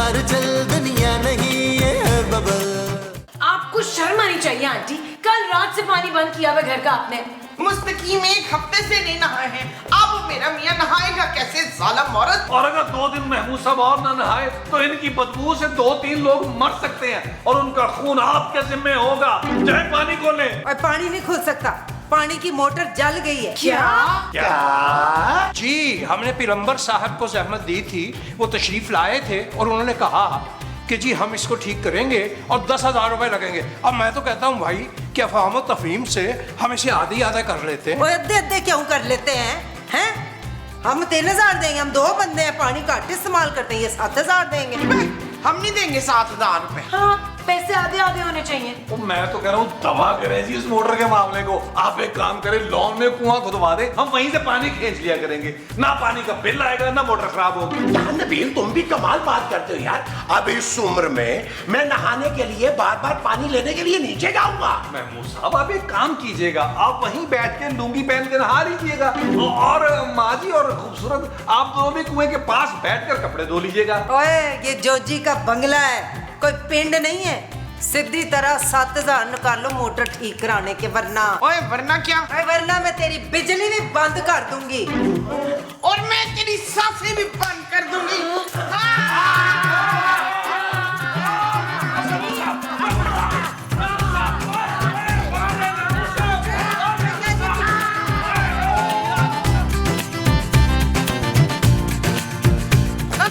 बार चल, दुनिया नहीं ये है बबल। आपको शर्म आनी चाहिए आंटी, कल रात से पानी बंद किया हुआ घर का आपने। मुस्तकीम 1 हफ्ते से नहीं नहाए हैं, अब मेरा मियाँ नहाएगा कैसे जालिम औरत। और अगर 2 दिन महमूद साहब और ना नहाए तो इनकी बदबू से 2-3 लोग मर सकते हैं और उनका खून आपके जिम्मे होगा। चाहे पानी को ले। और पानी नहीं खुल सकता, पानी की मोटर जल गई है। क्या? जी, हमने पिलम्बर साहब को जहमत दी थी, वो तशरीफ लाए थे और उन्होंने कहा कि जी हम इसको ठीक करेंगे और 10,000 रुपए लगेंगे। अब मैं तो कहता हूँ भाई कि अफवाह तफहीम से हम इसे आधा कर लेते हैं। वो अद्धे क्यों कर लेते हैं? हम 3,000 देंगे, हम 2 बंदे हैं, पानी घट इस्तेमाल करते हैं, ये 7,000 देंगे। हम नहीं देंगे 7,000 रुपए। हाँ, पैसे आधे आधे होने चाहिए। तो मैं तो कह रहा हूँ दबा करें जी इस मोटर के मामले को। आप एक काम करें, लॉन में कुआं खुदवा दें, हम वहीं से पानी खींच लिया करेंगे। ना पानी का बिल आएगा, ना मोटर खराब होगी। यार नबील, तुम भी कमाल बात करते हो यार। अब इस उम्र में मैं नहाने के लिए बार बार पानी लेने के लिए नीचे जाऊंगा। महमूद साहब आप एक काम कीजिएगा, आप वहीं बैठ के लुंगी पहन के नहा लीजिएगा और माँ जी और खूबसूरत आप दोनों भी कुएं के पास बैठकर कपड़े धो लीजिएगा। ओए, ये जोजी का बंगला है, कोई पिंड नहीं है। सीधी तरह 7,000 निकालो मोटर ठीक कराने के, वरना। ओए वरना क्या? वरना मैं तेरी बिजली भी बंद कर दूंगी और मैं तेरी सांसें भी बंद कर दूंगी।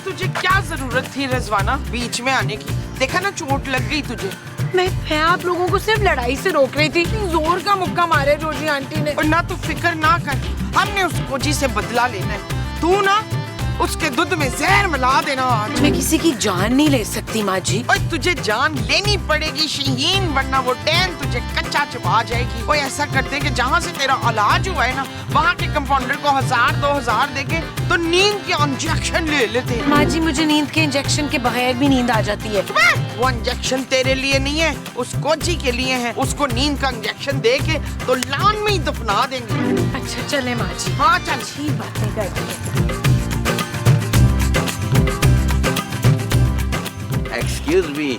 तुझे क्या जरूरत थी रिजवाना बीच में आने की? देखा ना चोट लग गई तुझे। मैं आप लोगों को सिर्फ लड़ाई से रोक रही थी, जोर का मुक्का मारे रोजी आंटी ने। और ना तू फिक्र ना कर, हमने उस कोजी से बदला लेना है। तू ना उसके दूध में जहर मिला देना आज। मैं किसी की जान नहीं ले सकती माँ जी। और तुझे जान लेनी पड़ेगी शहीन, वरना वो टैन तुझे कच्चा चबा जाएगी। कोई ऐसा करते कि जहाँ से तेरा इलाज हुआ है ना, वहाँ के कंपाउंडर को 1,000-2,000 देके तो नींद के इंजेक्शन ले लेते। माँ जी, मुझे नींद के इंजेक्शन के बगैर भी नींद आ जाती है। वो इंजेक्शन तेरे लिए नहीं है, उस कोची के लिए है। उसको नींद का इंजेक्शन दे के तो लान में ही दफना देंगे। अच्छा चले माँ जी। हाँ चल। अच्छी बातें करती है। Excuse me,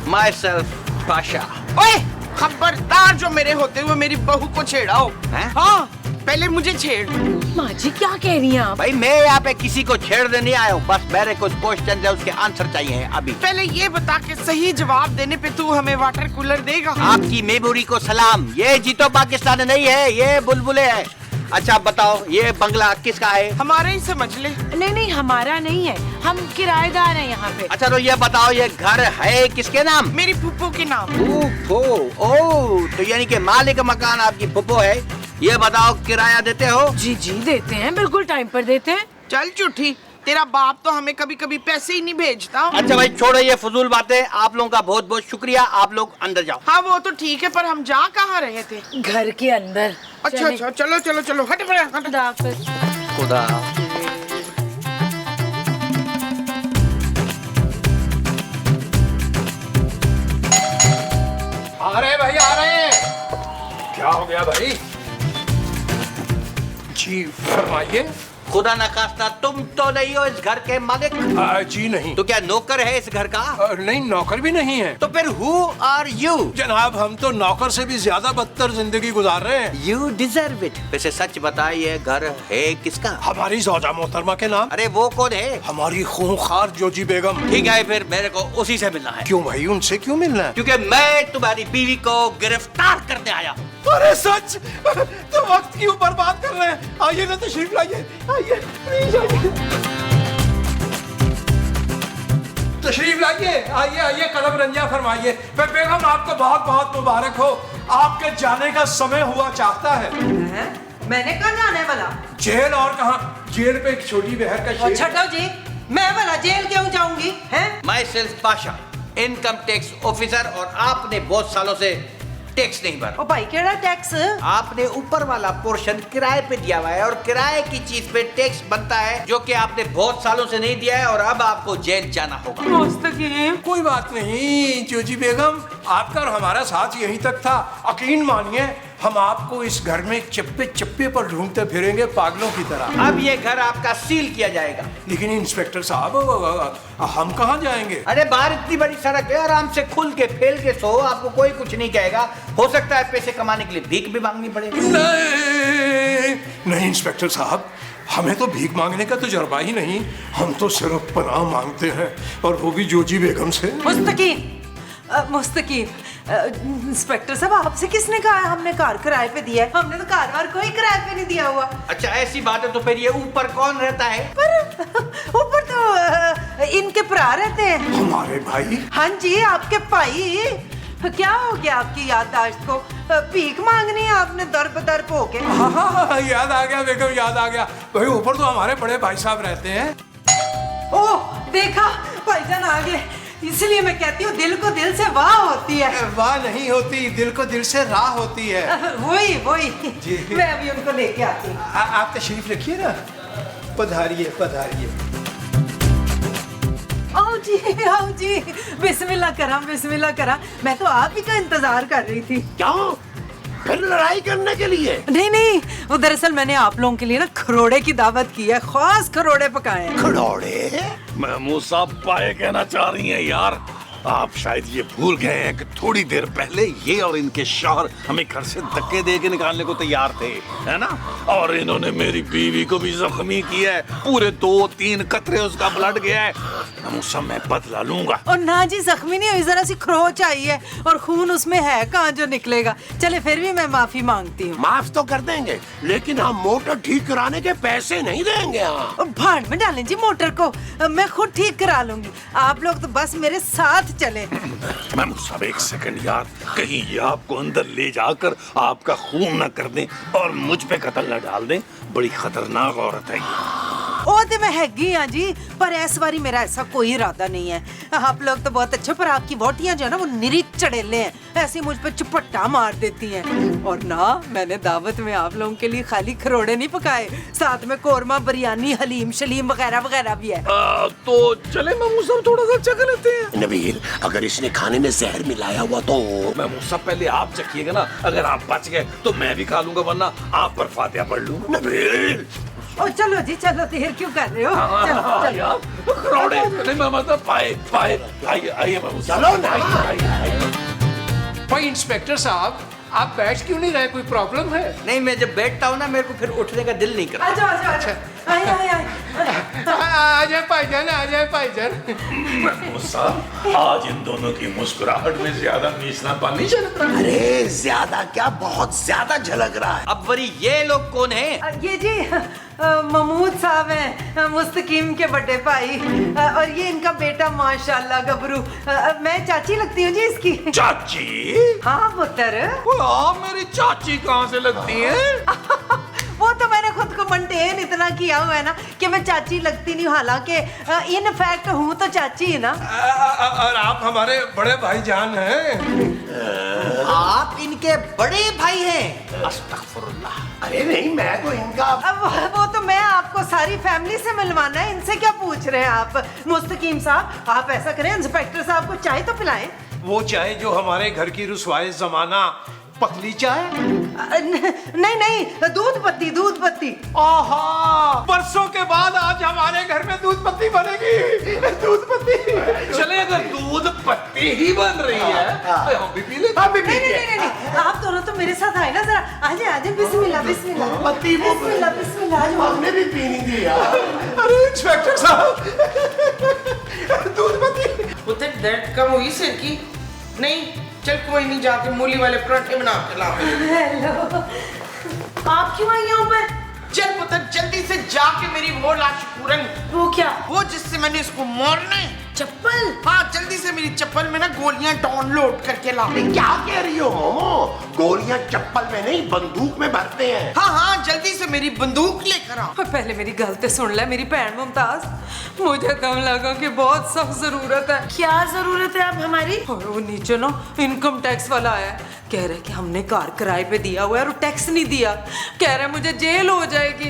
myself Pasha। ओए खबरदार, जो मेरे होते हुए मेरी बहू को छेड़ाओ। हाँ, पहले मुझे छेड़। माँ जी क्या कह रही हैं आप? भाई मैं यहाँ पे किसी को छेड़ने नहीं आया हूँ, बस मेरे कुछ क्वेश्चन है, उसके आंसर चाहिए अभी। पहले ये बता के सही जवाब देने पे तू हमें वाटर कूलर देगा? आपकी मेमोरी को सलाम। ये जीतो पाकिस्तान नहीं है, ये बुलबुले है। अच्छा बताओ, ये बंगला किसका है? हमारा ही समझ ले। नहीं, हमारा नहीं है, हम किराएदार हैं यहाँ पे। अच्छा तो ये बताओ, ये घर है किसके नाम? मेरी फूफो के नाम। फूफो, ओह, तो यानी कि मालिक मकान आपकी फूफो है। ये बताओ, किराया देते हो? जी देते हैं, बिल्कुल टाइम पर देते हैं। चल झूठी, तेरा बाप तो हमें कभी कभी पैसे ही नहीं भेजता। अच्छा भाई छोड़ो ये फजूल बातें, आप लोगों का बहुत बहुत शुक्रिया, आप लोग अंदर जाओ। हाँ वो तो ठीक है, पर हम जा कहाँ रहे थे? घर के अंदर। अच्छा, चलो हट। खुदा हाफिज। खुदा। आ रहे भाई, आ रहे हैं। क्या हो गया भाई? जी फरमाइए। खुदा न खास्ता तुम तो नहीं हो इस घर के मालिक? जी नहीं। तो क्या नौकर है इस घर का? नहीं, नौकर भी नहीं है। तो फिर हु आर यू? जनाब हम तो नौकर से भी ज्यादा बदतर जिंदगी गुजार रहे हैं। You deserve it. वैसे सच बताइए, घर है किसका? हमारी ज़ौजा मोहतरमा के नाम। अरे वो कौन है? हमारी खूंखार जोजी बेगम। ठीक है, फिर मेरे को उसी से मिलना है। क्यों भाई, उनसे क्यों मिलना है? क्योंकि मैं तुम्हारी बीवी को गिरफ्तार करने आया हूँ। अरे सच? तो वक्त क्यों बर्बाद कर रहे हैं? आइए ना, तशरीफ लाइए, आइए प्लीज आइए। तशरीफ लाइए, आइए कदम रंजा फरमाइए। बेगम आपको बहुत बहुत मुबारक हो, आपके जाने का समय हुआ चाहता है। मैंने कहाँ जाने वाला? जेल और कहाँ? जेल पे एक छोटी बहर का शेर। छठो जी, मैं वाला जेल क्यों जाऊंगी? My self Pasha, income tax officer, और आपने बहुत सालों से टैक्स नहीं भरा। ओ भाई केड़ा टैक्स? आपने ऊपर वाला पोर्शन किराए पे दिया हुआ है और किराए की चीज पे टैक्स बनता है, जो कि आपने बहुत सालों से नहीं दिया है और अब आपको जेल जाना होगा। कोई बात नहीं जोजी बेगम, आपका और हमारा साथ यहीं तक था। यकीन मानिए हम आपको इस घर में चप्पे चप्पे पर ढूंढते फिरेंगे पागलों की तरह। अब ये घर आपका सील किया जाएगा। लेकिन इंस्पेक्टर साहब हम कहाँ जाएंगे? अरे बाहर इतनी बड़ी सड़क है, आराम से खुल के फेल के सो, आपको कोई कुछ नहीं कहेगा। हो सकता है पैसे कमाने के लिए भीख भी मांगनी पड़े। नहीं इंस्पेक्टर साहब, हमें तो भीख मांगने का तजुर्बा ही नहीं, हम तो सिर्फ पनाह मांगते हैं, और वो भी जोजी बेगम से। मुस्तकीम इंस्पेक्टर साहब, आपसे किसने कहा हमने कार किराए पे दिया है? हमने तो कार वार कोई किराए पे नहीं दिया हुआ। अच्छा ऐसी बात है, तो फिर ये ऊपर कौन रहता है? ऊपर तो इनके भरा रहते हैं। हमारे भाई? हाँ जी, आपके भाई। क्या हो गया आपकी याददाश्त को? भीख मांगनी है आपने दर बदर को के? हाँ, याद आ गया बेगम, याद आ गया। भाई ऊपर तो हमारे बड़े भाई साहब रहते हैं। ओह देखा, भाईजान आ गए। इसलिए मैं कहती हूँ दिल को दिल से वाह होती है। वाह नहीं होती, दिल को दिल से राह होती है। वही वही जी। मैं अभी उनको लेके आती हूँ। आप तशरीफ रखिए ना। पधारिए पधारिए। आओ जी, बिस्मिल्लाह करा। मैं तो आप ही का इंतजार कर रही थी। क्यों? फिर लड़ाई करने के लिए? नहीं, वो दरअसल मैंने आप लोगों के लिए ना खरोड़े की दावत की है, खास खरोड़े पकाए हैं। खड़ौड़े? महमूद साहब पाए कहना चाह रही हैं यार, आप शायद ये भूल गए हैं कि थोड़ी देर पहले ये और इनके शौहर हमें घर से धक्के दे के निकालने को तैयार थे, है ना? और इन्होंने मेरी बीवी को भी जख्मी किया है, पूरे 2-3 कतरे उसका ब्लड गया है। मैं बदला लूंगा। और ना जी, जख्मी नहीं हुई, जरा सी खरोच आई है और खून उसमें है कहाँ जो निकलेगा। चले फिर भी मैं माफी मांगती हूँ। माफ तो कर देंगे, लेकिन हम मोटर ठीक कराने के पैसे नहीं देंगे। भाड़ में डालें जी मोटर को, मैं खुद ठीक करा लूंगी। आप लोग तो बस मेरे साथ चले। मैम सब एक सेकंड यार, कहीं ये आपको अंदर ले जाकर आपका खून न कर दें और मुझ पे कत्ल न डाल दें। बड़ी खतरनाक औरत है ये। ओ ते मैं हैगी हाँ जी, पर इस बारी मेरा ऐसा कोई इरादा नहीं है। आप लोग तो बहुत अच्छे, पर आपकी वोटियां जो है ना वो निरी चढ़ेले हैं, ऐसे मुझ पे चुपट्टा मार देती हैं। और ना मैंने दावत में आप लोगों के लिए खाली खरोड़े नहीं पकाए, साथ में कोरमा, बिरयानी, हलीम शलीम वगैरह वगैरह भी है। तो चले महमूद साहब थोड़ा सा चख लेते हैं। नबील, अगर इसने खाने में जहर मिलाया हुआ तो? महमूद साहब पहले आप चखिएगा ना, अगर आप बच गए तो मैं भी खा लूंगा, वरना आप पर फातिहा पढ़ लूंगा। नबील ओ चलो जी चलो, देर क्यों कर रहे हो? चलो। खरोड़े नहीं मतलब पाए आइए महमूद साहब। चलो ना। भाई इंस्पेक्टर साहब, आप बैठ क्यों नहीं रहे? कोई प्रॉब्लम है? नहीं, मैं जब बैठता हूँ ना मेरे को फिर उठने का दिल नहीं करता। अच्छा। आए। आ जाए भाईजान, आ जाए भाईजान। महमूद साहब, आज इन दोनों की मुस्कुराहट में ज्यादा मीसना पानी झलक रहा है। अरे ज्यादा क्या, बहुत ज्यादा झलक रहा है। अब वरी ये लोग कौन है? ये जी महमूद साहब हैं, मुस्तकीम के बड़े भाई, और ये इनका बेटा माशाल्लाह गबरू। मैं चाची लगती हूँ जी इसकी। चाची? हाँ पुत्र। मेरी चाची कहाँ से लगती है? वो तो मैंने खुद को मेंटेन इतना किया हुआ है ना कि मैं चाची लगती नहीं हूँ, हालांकि इन फैक्ट हूँ तो चाची है ना। और आप हमारे बड़े भाईजान हैं। आप इनके बड़े भाई हैं? अस्तगफुरुल्लाह। अरे नहीं, मैं तो इनका। अब वो तो मैं आपको सारी फैमिली से मिलवाना है, इनसे क्या पूछ रहे हैं आप? मुस्तकीम साहब, आप ऐसा करें, इंस्पेक्टर साहब को चाय तो पिलाएं। वो चाय जो हमारे घर की रुसवाए जमाना, पतली चाय? नहीं, दूध पत्ती। आहा, बरसों के बाद आज हमारे घर में दूध पत्ती बनेगी। दूध पत्ती चले, अगर दूध पत्ती ही बन रही है तो हम भी पी लेते। नहीं, आप दोनों तो मेरे साथ आए ना, जरा आजे। बिस्मिल्लाह। पत्ती बिस्मिल्लाह। हमने भी पीनी थी यार। अरे इंस्पेक्टर साहब, दूध पत्ती। उधर दर्द कम हुई सिर की? नहीं, चल कोई नहीं, जाके मूली वाले पराठे बना के ला। हेलो, आप क्यों आई यहाँ पर? चल पुत्र, जल्दी से जाके मेरी वो लाश पूरन। वो क्या? वो जिससे मैंने इसको मारना है। चप्पल? हाँ, जल्दी से मेरी चप्पल में ना गोलियां डाउनलोड करके ला। क्या कह रही हो मोमो? गोलियां चप्पल में नहीं, बंदूक में भरते हैं। हाँ, जल्दी से मेरी बंदूक लेकर आ। पहले मेरी गलती सुन ले मेरी बहन मुमताज, मुझे दम लगा कि बहुत सख्त जरूरत है। क्या जरूरत है अब हमारी? और वो नीचे ना इनकम टैक्स वाला आया है, कह रहे कि हमने कार किराए पे दिया हुआ है और टैक्स नहीं दिया। कह रहे मुझे जेल हो जाएगी।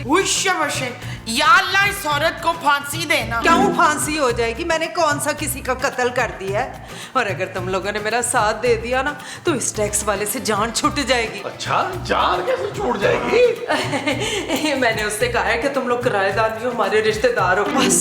या अल्लाह इस औरत को फांसी देना। क्यों फांसी हो जाएगी? मैंने कौन सा किसी का कत्ल कर दिया है? और अगर तुम लोगों ने मेरा साथ दे दिया ना तो इस टैक्स वाले से जान छूट जाएगी। अच्छा, जान कैसे छूट जाएगी? मैंने उससे कहा है कि तुम लोग किराएदार नहीं हो, हमारे रिश्तेदार हो। बस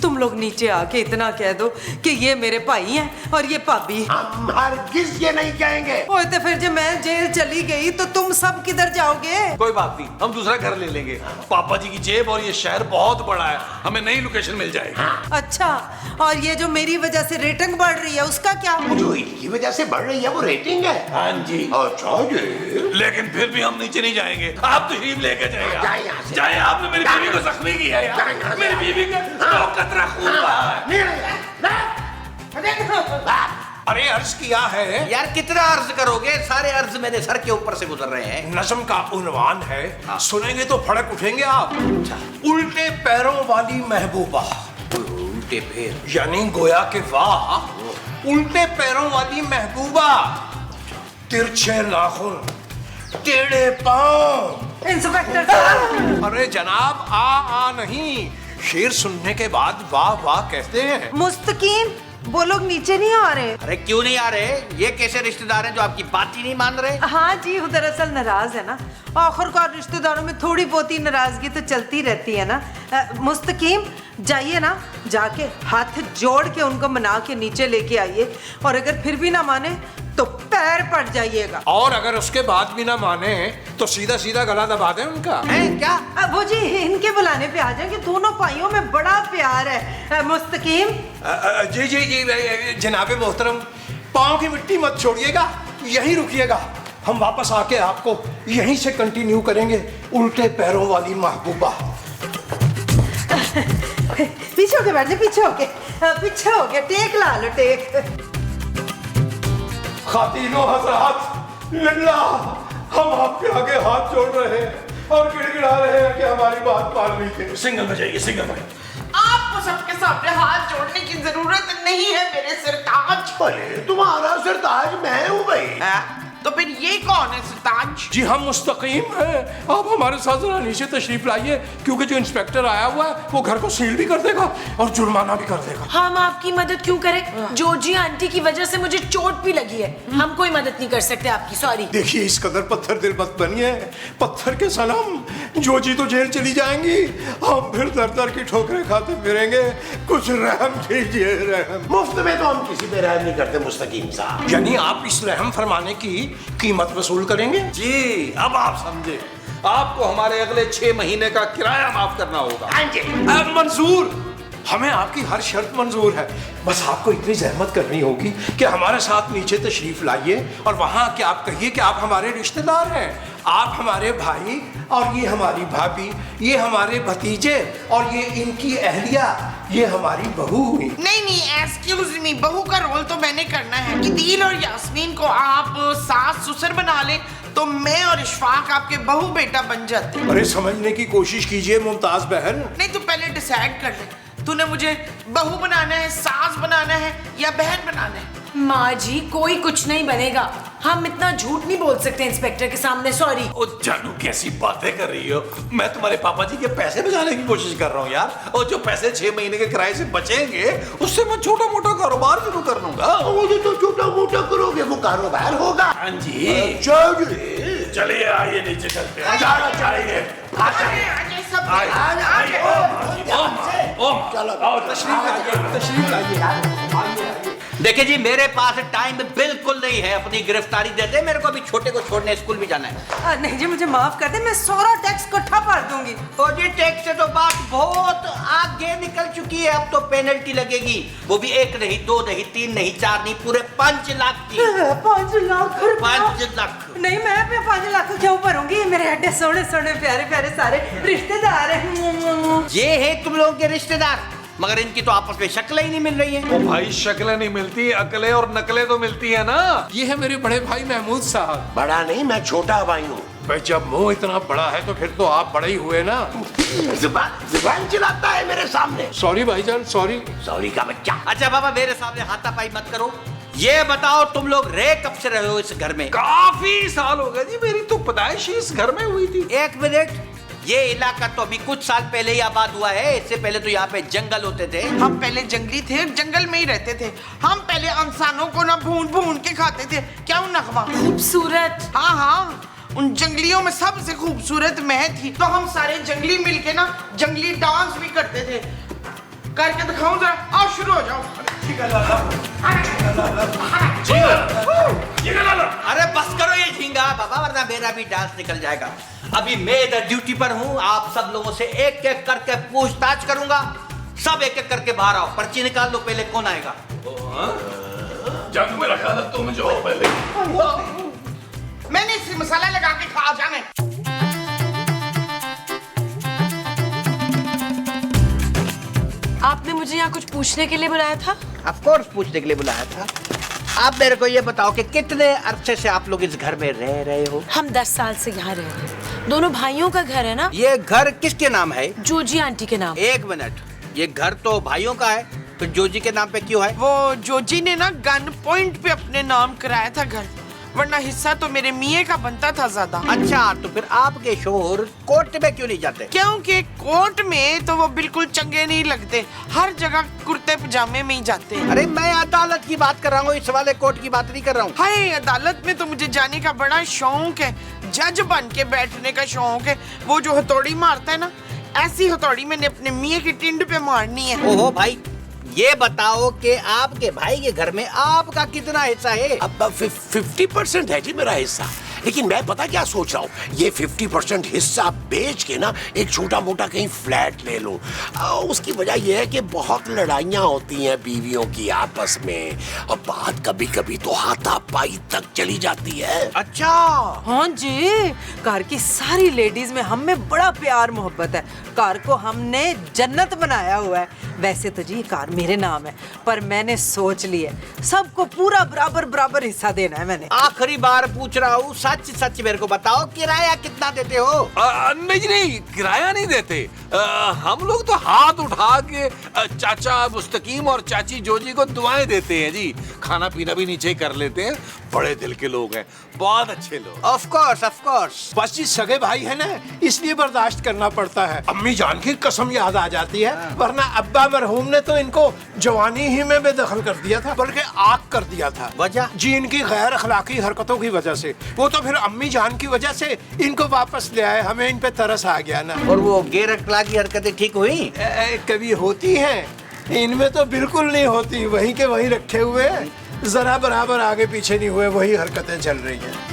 तुम लोग नीचे आके इतना कह दो कि ये मेरे भाई हैं और ये भाभी। हम हरगिज़ ये नहीं कहेंगे। और तो फिर जब मैं जेल चली गई तो तुम सब किधर जाओगे? कोई बात नहीं, हम दूसरा घर ले लेंगे। पापा जी की जेब और ये शहर बहुत बड़ा है, हमें नई लोकेशन मिल जाएगी। अच्छा, और ये जो मेरी वजह से रेटिंग बढ़ रही है उसका क्या? जो इनकी वजह से बढ़ रही है वो रेटिंग है। हाँ जी। अच्छा जी। लेकिन फिर भी हम नीचे नहीं जाएंगे, आप तो ही लेके जाइए। जाए यहाँ से। जाए, आपने मेरी बीवी को जख्मी किया है यार। मेरी बीवी का तो कतरा खून बहा है। अरे अर्ज किया है यार कितना अर्ज करोगे? सारे अर्ज मेरे सर के ऊपर से गुजर रहे हैं। नज़म का उन्वान है, सुनेंगे तो फड़क उठेंगे आप। उल्टे पैरों वाली महबूबा। उल्टे पैर यानी गोया के वाह, उल्टे पैरों वाली महबूबा, तिरछे नाखून, टेढ़े पांव। इंस्पेक्टर साहब। अरे जनाब, आ नहीं, शेर सुनने के बाद वाह वाह कहते हैं। मुस्तकीम, वो लोग नीचे नहीं आ रहे। अरे क्यों नहीं आ रहे? ये कैसे रिश्तेदार हैं जो आपकी बात ही नहीं मान रहे? हाँ जी, वो दरअसल नाराज है ना। आखिरकार रिश्तेदारों में थोड़ी बहुत ही नाराजगी तो चलती रहती है ना। मुस्तकीम, जाइए ना, जाके हाथ जोड़ के उनको मना के नीचे लेके आइए, और अगर फिर भी ना माने तो पैर पड़ जाइएगा। और अगर उसके बाद भी ना माने तो सीधा सीधा गला दबा दें उनका। हैं क्या? वो जी इनके बुलाने पे आ जाएंगे। दोनों भाइयों में बड़ा प्यार है। मुस्तकीम। जी जी जी जनाबे मोहतरम, पाँव की मिट्टी मत छोड़िएगा, यहीं रुकिएगा। हम वापस आके आपको यहीं से कंटिन्यू करेंगे। उल्टे पैरों वाली महबूबा। पीछे होके बैठ जाए, पीछे होके टेक ला लो, टेक। खातिनों हज़रात, लिल्ला, हम आपके आगे हाथ जोड़ रहे हैं और गिड़गिड़ा रहे हैं कि हमारी बात मान लीजिए। सिंगल में जाइए, सिंगल में। आपको सबके सामने हाथ जोड़ने की जरूरत नहीं है मेरे सिरताज। अरे तुम्हारा सरताज मैं हूँ भाई। तो फिर ये कौन है सिरताज? जी हम मुस्तकीम हैं। आप हमारे साथ जरा नीचे तशरीफ लाइए, क्योंकि जो इंस्पेक्टर आया हुआ है वो घर को सील भी कर देगा और जुर्माना भी कर देगा। हम आपकी मदद क्यों करें? जोजी आंटी की वजह से मुझे चोट भी लगी है। हम कोई मदद नहीं कर सकते आपकी, सॉरी। देखिए, इस कदर पत्थर दिल मत बनिए। पत्थर के सनम, जोजी तो जेल चली जाएंगी, हम फिर दर दर की ठोकरें खाते फिरेंगे। कुछ रहम कीजिए, रहम। मुफ्त में तो हम किसी पे रहम नहीं करते मुस्तकीम साहब। यानी आप इस रहम फरमाने की कीमत वसूल करेंगे? जी, अब आप समझे। आपको हमारे अगले 6 महीने का किराया माफ करना होगा। हाँ जी। मंजूर, हमें आपकी हर शर्त मंजूर है। बस आपको इतनी जहमत करनी होगी कि हमारे साथ नीचे तशरीफ लाइए और वहां के आप कहिए कि आप हमारे रिश्तेदार हैं, आप हमारे भाई और ये हमारी भाभी, ये हमारे भतीजे और ये इनकी अहलिया, ये हमारी बहू हुई। नहीं, एक्सक्यूज मी, बहू का रोल तो मैंने करना है कि दिल और यास्मीन को आप सास ससुर बना ले तो मैं और इशफाक आपके बहू बेटा बन जाते। अरे समझने की कोशिश कीजिए मुमताज बहन। नहीं तो पहले डिसाइड कर ले, तूने मुझे बहू बनाना है, सास बनाना है या बहन बनाना है? माँ जी, कोई कुछ नहीं बनेगा। हम इतना झूठ नहीं बोल सकते इंस्पेक्टर के सामने, सॉरी। ओ जानू, कैसी बातें कर रही हो? मैं तुम्हारे पापा जी के पैसे बचाने की कोशिश कर रहा हूँ यार। और जो पैसे 6 महीने के किराए से बचेंगे उससे मैं छोटा मोटा कारोबार शुरू कर लूंगा। वो जो छोटा मोटा करोगे वो कारोबार होगा। हाँ जी। चलिए आइए, नीचे चलते हैं। आइए, तशरीफ लाइए। देखिए जी, मेरे पास टाइम बिल्कुल नहीं है। अपनी गिरफ्तारी दे दे, मेरे को अभी छोटे को छोड़ने स्कूल भी जाना है। नहीं जी, मुझे माफ कर दे, मैं सारा टैक्स इकट्ठा भर दूंगी। और जी टैक्स से तो बात बहुत आगे निकल चुकी है। अब तो पेनल्टी लगेगी, वो भी 1 नहीं, 2 नहीं, 3 नहीं, 4 नहीं, पूरे 5 लाख की। 5 लाख? 5 लाख? नहीं, मैं 5 लाख क्यों भरूंगी? मेरे एडे सोने सोने प्यारे प्यारे सारे रिश्तेदार हैं। ये है तुम लोगों के रिश्तेदार, मगर इनकी तो आपस में शक्लें ही नहीं मिल रही है। ओ भाई, शक्लें नहीं मिलती, अकलें और नकलें तो मिलती है ना। ये है मेरे बड़े भाई महमूद साहब। बड़ा नहीं, मैं छोटा भाई हूँ। भाई जब मुंह इतना बड़ा है तो फिर तो आप बड़े ही हुए ना। जुबान चलाता है मेरे सामने। सॉरी भाईजान, सॉरी। सॉरी का बच्चा। अच्छा बाबा, मेरे सामने हाथापाई मत करो। ये बताओ तुम लोग रह कब से रहे हो इस घर में? काफी साल हो गए जी, मेरी तो पैदाइश ही इस घर में हुई थी। एक मिनट, ये इलाका तो अभी कुछ साल पहले ही आबाद हुआ है। इससे पहले तो यहाँ पे जंगल होते थे। हम पहले जंगली थे, जंगल में ही रहते थे। हम पहले इंसानों को ना भून भून के खाते थे। क्या उन नगमा? खूबसूरत। हाँ हाँ, उन जंगलियों में सबसे खूबसूरत मैं थी। तो हम सारे जंगली मिलके ना जंगली डांस भी करते थे। करके दिखाऊं जरा? आओ शुरू हो जाओ। अरे बस करो ये झींगा बाबा, वरना मेरा भी डांस निकल जाएगा। अभी मैं इधर ड्यूटी पर हूँ। आप सब लोगों से एक एक करके पूछताछ करूंगा। सब एक एक करके बाहर आओ। पर्ची निकाल लो, पहले कौन आएगा? जंग मेरा ख्याल है तुम जो पहले। मैंने इसे मसाला लगा के खा जाने। आपने मुझे यहाँ कुछ पूछने के लिए बुलाया था? ऑफ कोर्स पूछने के लिए बुलाया था। आप मेरे को ये बताओ कि कितने अरसे से आप लोग इस घर में रह रहे हो? हम 10 साल से यहाँ रह रहे हैं। दोनों भाइयों का घर है ना? ये घर किसके नाम है? जोजी आंटी के नाम। एक मिनट, ये घर तो भाइयों का है, तो जोजी के नाम पे क्यों है? वो जोजी ने ना गन पॉइंट पे अपने नाम कराया था घर, वरना हिस्सा तो मेरे मियाँ का बनता था ज्यादा। अच्छा, तो फिर आपके शोहर कोर्ट में क्यों नहीं जाते? क्योंकि कोर्ट में तो वो बिल्कुल चंगे नहीं लगते। हर जगह कुर्ते पजामे में ही जाते हैं। अरे मैं अदालत की बात कर रहा हूँ, इस वाले कोर्ट की बात नहीं कर रहा हूँ। हाय, अदालत में तो मुझे जाने का बड़ा शौक है। जज बन के बैठने का शौक है। वो जो हथौड़ी मारता है ना, ऐसी हथौड़ी मैंने अपने मियाँ की टिंड पे मारनी है। ओहो भाई, ये बताओ कि आपके भाई के घर में आपका कितना हिस्सा है? अब 50% है जी मेरा हिस्सा। लेकिन मैं पता क्या सोच रहा हूँ, ये 50% हिस्सा बेच के ना एक छोटा मोटा कहीं फ्लैट ले लूं। उसकी वजह यह है कि बहुत लड़ाइयाँ होती हैं बीवियों की आपस में, और बात कभी कभी तो हाथापाई तक चली जाती है। अच्छा, हाँ जी, कार की सारी लेडीज में हम में बड़ा प्यार मोहब्बत है। कार को हमने जन्नत बनाया हुआ है। वैसे तो जी कार मेरे नाम है, पर मैंने सोच लिया सबको पूरा बराबर बराबर हिस्सा देना है मैंने। आखिरी बार पूछ रहा हूँ, सच सच मेरे को बताओ, किराया कितना देते हो? नहीं, किराया नहीं देते। हम लोग तो हाथ उठा के चाचा मुस्तकीम और चाची जोजी को दुआएं देते हैं जी। खाना पीना भी नीचे कर लेते हैं। बड़े दिल के लोग हैं, बहुत अच्छे लोग। Of course. बस जी सगे भाई है ना, इसलिए बर्दाश्त करना पड़ता है। अम्मी जान की कसम याद आ जाती है, वरना अब्बा मरहूम ने तो इनको जवानी ही में बेदखल कर दिया था, बल्कि आग कर दिया था। वजह? जी इनकी गैर अखलाकी हरकतों की वजह से। वो तो फिर अम्मी जान की वजह से इनको वापस ले आए। हमें इन पे तरस आ गया ना। और वो गैर अखलाकी हरकतें ठीक हुई? कभी होती हैं, इनमें तो बिल्कुल नहीं होती। वहीं के वहीं रखे हुए, जरा बराबर आगे पीछे नहीं हुए, वही हरकतें चल रही हैं।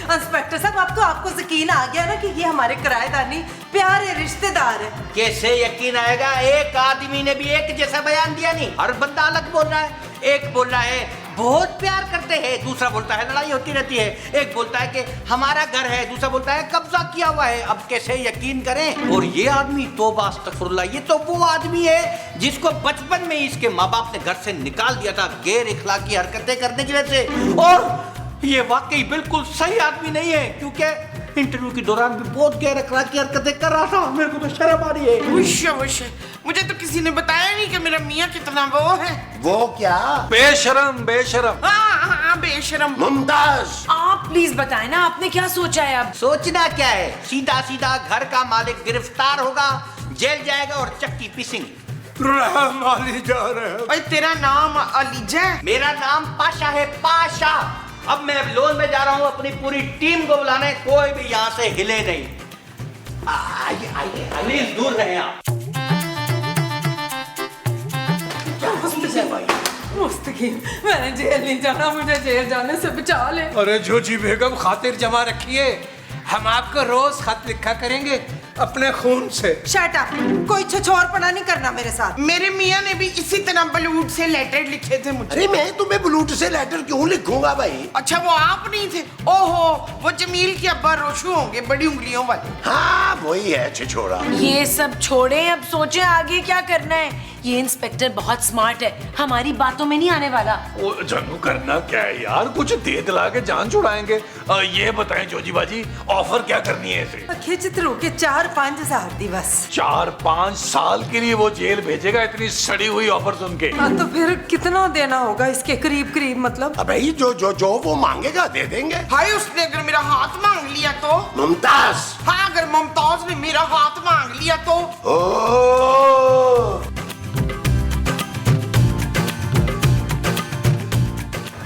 इंस्पेक्टर साहब, अब तो आपको यकीन आ गया ना कि ये हमारे किराएदार नहीं, प्यारे रिश्तेदार है। कैसे यकीन आएगा? एक आदमी ने भी एक जैसा बयान दिया नहीं, हर बंदा अलग बोल रहा है। एक बोल रहा है बहुत प्यार करते हैं, दूसरा बोलता है लड़ाई होती रहती है। एक बोलता है कि हमारा घर है, दूसरा बोलता है कब्जा किया हुआ है। अब कैसे यकीन करें? और ये आदमी तौबा अस्तगफुरुल्लाह, ये तो वो आदमी है जिसको बचपन में इसके माँ बाप ने घर से निकाल दिया था गैर इखलाकी हरकतें करने की वजह से। और ये वाकई बिल्कुल सही आदमी नहीं है, क्योंकि इंटरव्यू के दौरान भी बहुत गैर अखलाकी हरकतें कर रहा था। मेरे को तो शर्म आ रही है। उश्य, मुझे तो किसी ने बताया नहीं कि मेरा मियाँ कितना वो है। वो क्या? बेशरम। हाँ, बेशरम। मुमताज, आप प्लीज बताएं ना, आपने क्या सोचा है अब? सोचना क्या है? सीधा सीधा घर का मालिक गिरफ्तार होगा, जेल जाएगा और चक्की पीसेंगे। रहम अली जा रहे हैं। भाई तेरा नाम अलीजा है? मेरा नाम पाशा है, पाशा। अब मैं लोन में जा रहा हूँ अपनी पूरी टीम को बुलाने, कोई भी यहाँ से हिले नहीं। आइए, प्लीज दूर रहें आप। मुस्तकीम, मैंने जेल नहीं जाना, मुझे जेल जाने से बचा ले। अरे जोजी बेगम, खातिर जमा रखिए, हम आपको रोज खत लिखा करेंगे अपने खून से। शट अप, कोई छछोरपना नहीं करना मेरे साथ। मेरे मियाँ ने भी इसी तरह बलूट से लेटर लिखे थे मुझे। अरे मैं तुम्हें बलूट से लेटर क्यों लिखूंगा भाई? अच्छा, वो आप नहीं थे? ओहो, वो जमील के अब्बा रोशू होंगे, बड़ी उंगलियों वाले। हाँ वही है छिछोरा। ये सब छोड़े, अब सोचे आगे क्या करना है। ये इंस्पेक्टर बहुत स्मार्ट है, हमारी बातों में नहीं आने वाला। ओ जानू, करना क्या है यार? कुछ दे दिला के जान छुड़ाएंगे। ये बताएं जोजी बाजी, ऑफर क्या करनी है इसे? खिचतरू के 4 4-5 दी बस। 4-5 साल के लिए वो जेल भेजेगा इतनी सड़ी हुई ऑफर सुन के? हाँ, तो फिर कितना देना होगा इसके करीब मतलब? अबे जो वो मांगेगा दे देंगे। भाई उसने अगर मेरा हाथ मांग लिया तो? मुमताज। हाँ, अगर मुमताज ने मेरा हाथ मांग लिया तो?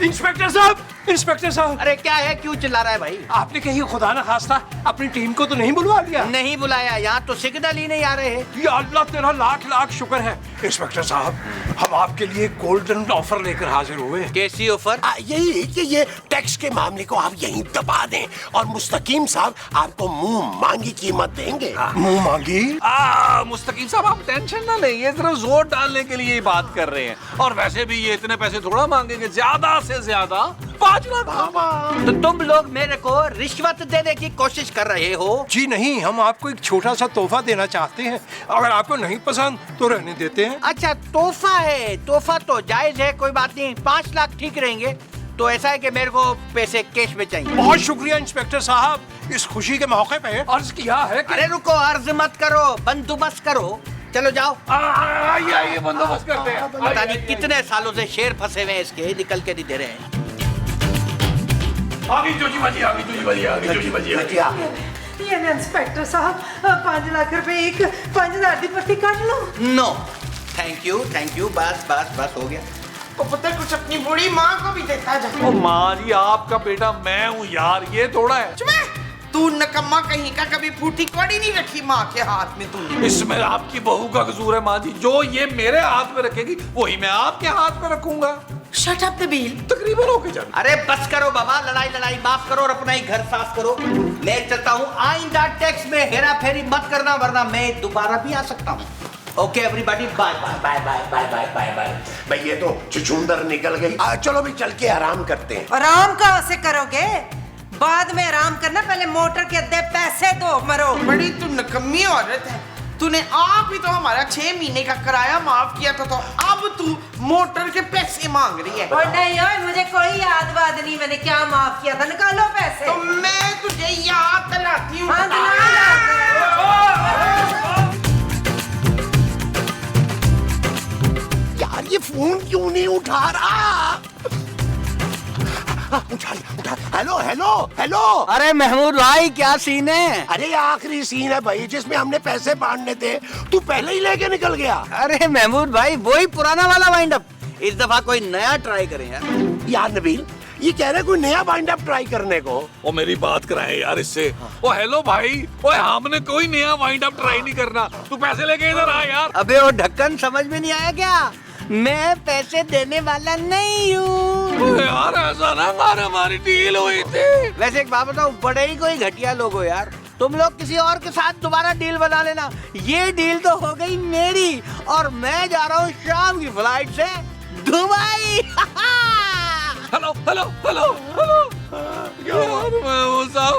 इंस्पेक्टर साहब, अरे क्या है, क्यों चिल्ला रहा है भाई? आपने कहीं खुदा न खास्ता अपनी टीम को तो नहीं बुलवा लिया? नहीं बुलाया, यहाँ तो सिग्नल ही नहीं आ रहे हैं। या अल्लाह तेरा लाख शुक्र है। इंस्पेक्टर साहब, हम आपके लिए गोल्डन ऑफर लेकर हाजिर हुए। कैसी ऑफर? यही कि ये टैक्स के मामले को आप यहीं दबा दें और मुस्तकीम साहब आपको मुंह मांगी कीमत देंगे। मुंह मांगी? मुस्तकीम साहब आप टेंशन ना लें, ये सिर्फ जोर डालने के लिए बात कर रहे हैं। और वैसे भी ये इतने पैसे थोड़ा मांगेंगे, ज्यादा से ज्यादा 5 लाख। तो तुम लोग मेरे को रिश्वत देने की कोशिश कर रहे हो? जी नहीं, हम आपको एक छोटा सा तोहफा देना चाहते हैं। अगर आपको नहीं पसंद तो रहने देते हैं। अच्छा, तोहफा है, तोहफा तो जायज है, कोई बात नहीं, 5 लाख ठीक रहेंगे। तो ऐसा है कि मेरे को पैसे कैश में चाहिए। बहुत शुक्रिया इंस्पेक्टर साहब, इस खुशी के मौके पे अर्ज किया है कि... अरे रुको, अर्ज मत करो, बंदोबस्त करो। चलो जाओ। आइए बंदोबस्त करते हैं। पता नहीं कितने सालों से शेर फंसे हुए हैं इसके, निकल के नहीं दे रहे हैं। आगे जोजी बाजी, आगे जोजी बाजी, आगे जोजी बाजी। ये ना इंस्पेक्टर साहब, 5 लाख रुपए एक 5000 दी पट्टी काट लो। नो थैंक यू, बस हो गया। तो पता कुछ अपनी बूढ़ी माँ को भी देता जा। ओ माँ जी, आपका बेटा मैं हूँ यार, ये थोड़ा है। तू नकम्मा कहीं का, कभी फूटी कौड़ी नहीं रखी माँ के हाथ में तूने। इसमें आपकी बहू का कसूर है माँ जी, जो ये मेरे हाथ में रखेगी वही मैं आपके हाथ में रखूंगा। Shut up Nabeel. तकरीबन होके जाना। अरे बस करो बाबा, लड़ाई माफ करो और अपना ही घर साफ करो। मैं चलता हूँ, आइंदा टैक्स में हेरा फेरी मत करना, वरना मैं दोबारा भी आ सकता हूँ। Okay everybody, bye bye. भाई ये तो चुचुंदर निकल गई। चलो भी चल के आराम करते हैं। आराम कहाँ से करोगे? बाद में आराम करना, पहले मोटर के अद्धे पैसे दो, मरो। बड़ी तू नकम्मी औरत है। तूने आप ही तो हमारा 6 महीने का किराया माफ किया था, तो अब तू मोटर के पैसे मांग रही है। और नहीं यार, मुझे कोई याद वाद नहीं, मैंने क्या माफ किया था, निकालो पैसे। तो मैं तुझे याद दिलाती हूँ। हाँ, यार ये फोन क्यों नहीं उठा रहा? उठा। हेलो। अरे महमूद भाई, क्या सीन है? अरे ये आखिरी सीन है भाई, जिसमें हमने पैसे बांटने थे, तू पहले ही लेके निकल गया। अरे महमूद भाई, वही पुराना वाला वाइंड अप। इस दफा कोई नया ट्राई करें यार। यार नबील, ये कह रहे कोई नया वाइंड अप ट्राई करने को। ओ मेरी बात कराए यार इससे। ओ हेलो भाई, ओए हमने कोई नया वाइंड अप ट्राई नहीं करना, तू पैसे लेके इधर आ यार। अबे वो ढक्कन समझ में नहीं आया क्या? मैं पैसे देने वाला नहीं हूँ यार, ऐसा ना कर, हमारी डील हुई थी। वैसे एक बात बताओ, बड़े ही कोई घटिया लोग हो यार। तुम लोग किसी और के साथ दोबारा डील बना लेना। ये डील तो हो गई मेरी, और मैं जा रहा हूँ शाम की फ्लाइट से दुबई। हेलो यार, वो साहब,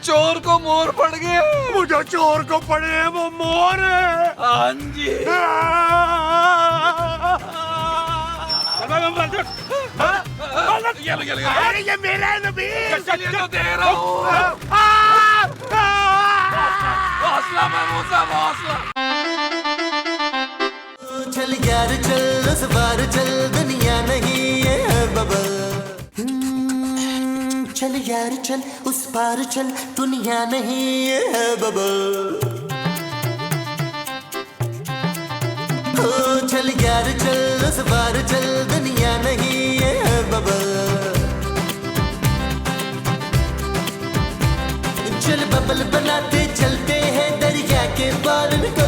चोर को मोर पड़ गए। मुझे चोर को पड़े हैं, वो मोर है। हाँ जी। अरे ये मेरा है नबील। चलिए तो दे रहा हूँ। हौसला महमूद साहब, हौसला। चल यार चल, उस बार चल, दुनिया नहीं है बबल। चल यार चल, उस पार चल, दुनिया नहीं है बबल। ओ चल यार चल, उस पार चल, दुनिया नहीं है बबल। चल बबल बनाते चलते हैं दरिया के पार को।